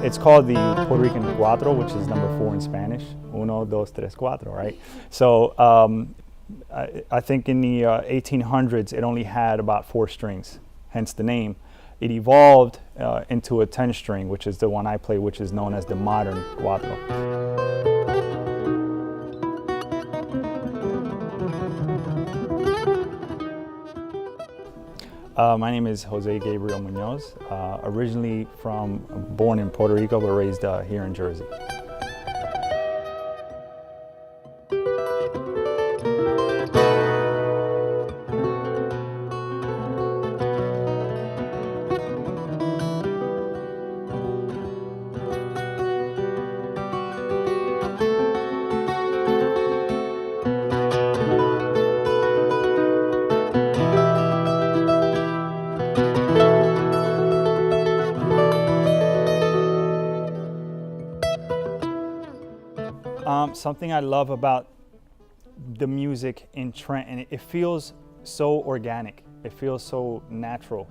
It's called the Puerto Rican Cuatro, which is number 4 in Spanish. Uno, dos, tres, cuatro, right? So I think in the 1800s, it only had about 4 strings, hence the name. It evolved into a 10-string, which is the one I play, which is known as the modern Cuatro. My name is Jose Gabriel Munoz, originally born in Puerto Rico, but raised here in Jersey. Something I love about the music in Trenton, it feels so organic. It feels so natural.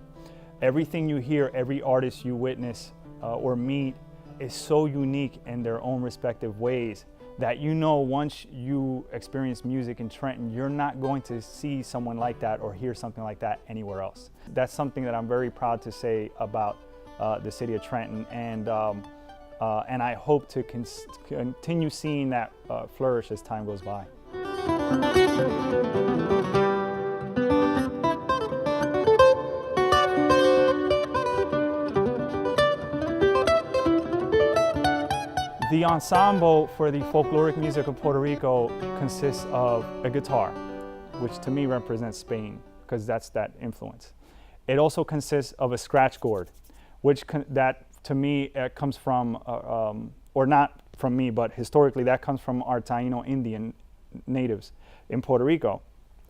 Everything you hear, every artist you witness or meet is so unique in their own respective ways that once you experience music in Trenton, you're not going to see someone like that or hear something like that anywhere else. That's something that I'm very proud to say about the city of Trenton, and I hope to continue seeing that flourish as time goes by. The ensemble for the folkloric music of Puerto Rico consists of a guitar, which to me represents Spain, because that's that influence. It also consists of a scratch gourd, which to me comes from, or not from me, but historically that comes from our Taino Indian natives in Puerto Rico.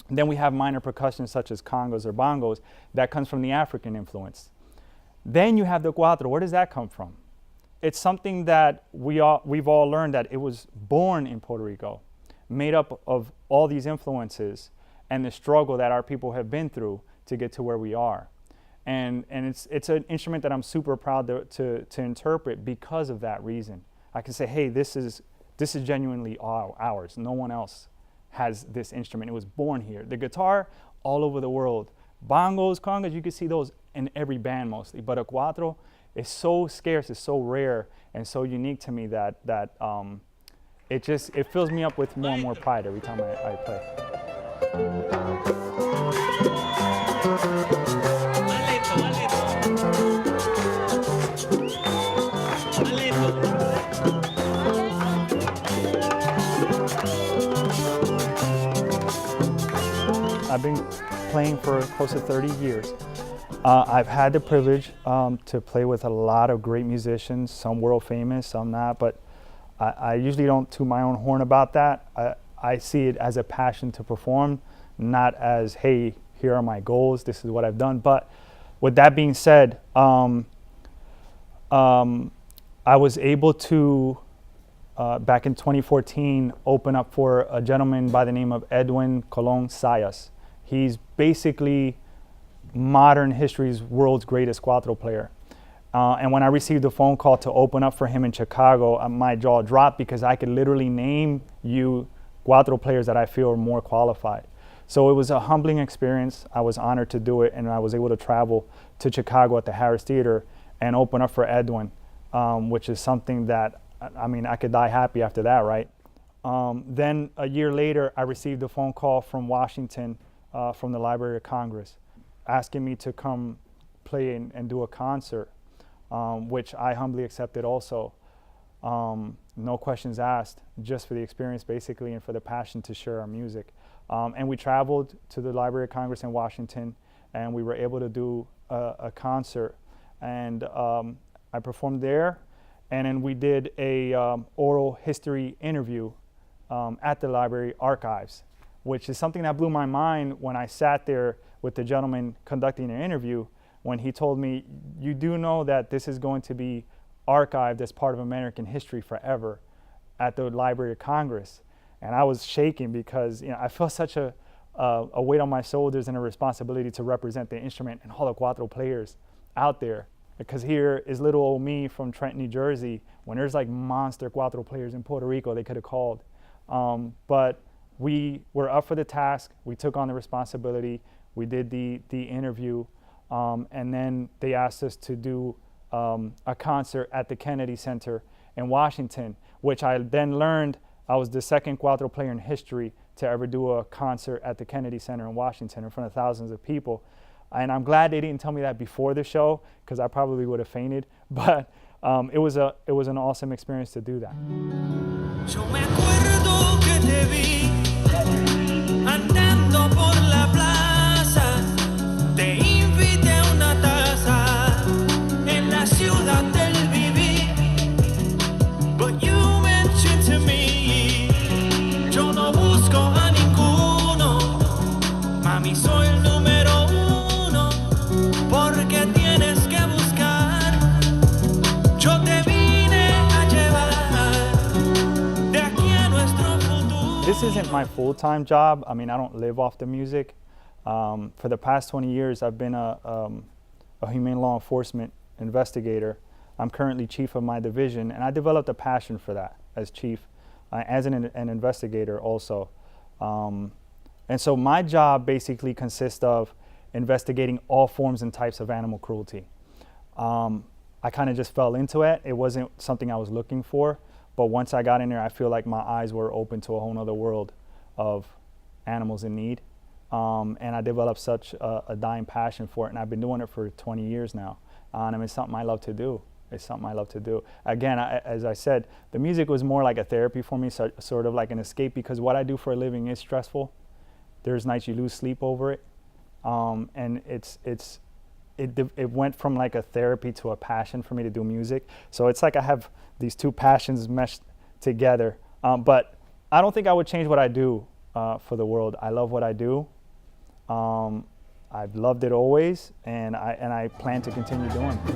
And then we have minor percussion such as congos or bongos that comes from the African influence. Then you have the cuatro. Where does that come from? It's something that we've all learned that it was born in Puerto Rico, made up of all these influences and the struggle that our people have been through to get to where we are. And it's an instrument that I'm super proud to interpret because of that reason. I can say, hey, this is genuinely ours. No one else has this instrument. It was born here. The guitar, all over the world. Bongos, congas, you can see those in every band mostly. But a cuatro is so scarce, it's so rare, and so unique to me that it fills me up with more and more pride every time I play. I've been playing for close to 30 years. I've had the privilege to play with a lot of great musicians, some world famous, some not, but I usually don't toot my own horn about that. I see it as a passion to perform, not as, hey, here are my goals, this is what I've done. But with that being said, I was able to, back in 2014, open up for a gentleman by the name of Edwin Colon Sayas. He's basically modern history's world's greatest cuatro player. And when I received the phone call to open up for him in Chicago, my jaw dropped because I could literally name you cuatro players that I feel are more qualified. So it was a humbling experience. I was honored to do it, and I was able to travel to Chicago at the Harris Theater and open up for Edwin, which is something that, I mean, I could die happy after that, right? Then a year later, I received a phone call from Washington, from the Library of Congress, asking me to come play and do a concert, which I humbly accepted also. No questions asked, just for the experience basically and for the passion to share our music. And we traveled to the Library of Congress in Washington, and we were able to do a concert. And I performed there, and then we did a oral history interview at the library archives, which is something that blew my mind when I sat there with the gentleman conducting the interview, when he told me, you do know that this is going to be archived as part of American history forever at the Library of Congress. And I was shaking because I felt such a weight on my shoulders and a responsibility to represent the instrument and all the cuatro players out there. Because here is little old me from Trenton, New Jersey, when there's like monster Cuatro players in Puerto Rico they could have called. But we were up for the task. We took on the responsibility. We did the interview. And then they asked us to do a concert at the Kennedy Center in Washington, which I then learned I was the second Cuatro player in history to ever do a concert at the Kennedy Center in Washington in front of thousands of people. And I'm glad they didn't tell me that before the show, because I probably would have fainted. But it was an awesome experience to do that. Yo me acuerdo que te vi andando por la plaza, te invité a una taza en la ciudad del vivir, but you mentioned to me, yo no busco a ninguno, mami soy el número uno, porque tienes que buscar, yo te vine a llevar de aquí a nuestro futuro. This isn't my full-time job. I mean, I don't live off the music. For the past 20 years, I've been a humane law enforcement investigator. I'm currently chief of my division, and I developed a passion for that as chief, as an investigator also. And so my job basically consists of investigating all forms and types of animal cruelty. I kind of just fell into it. It wasn't something I was looking for, but once I got in there, I feel like my eyes were open to a whole nother world of animals in need. And I developed such a dying passion for it, and I've been doing it for 20 years now. And it's something I love to do. It's something I love to do. Again, as I said, the music was more like a therapy for me, so, sort of like an escape, because what I do for a living is stressful. There's nights you lose sleep over it. And it went from like a therapy to a passion for me to do music. So it's like I have these two passions meshed together. But I don't think I would change what I do for the world. I love what I do. I've loved it always, and I plan to continue doing it.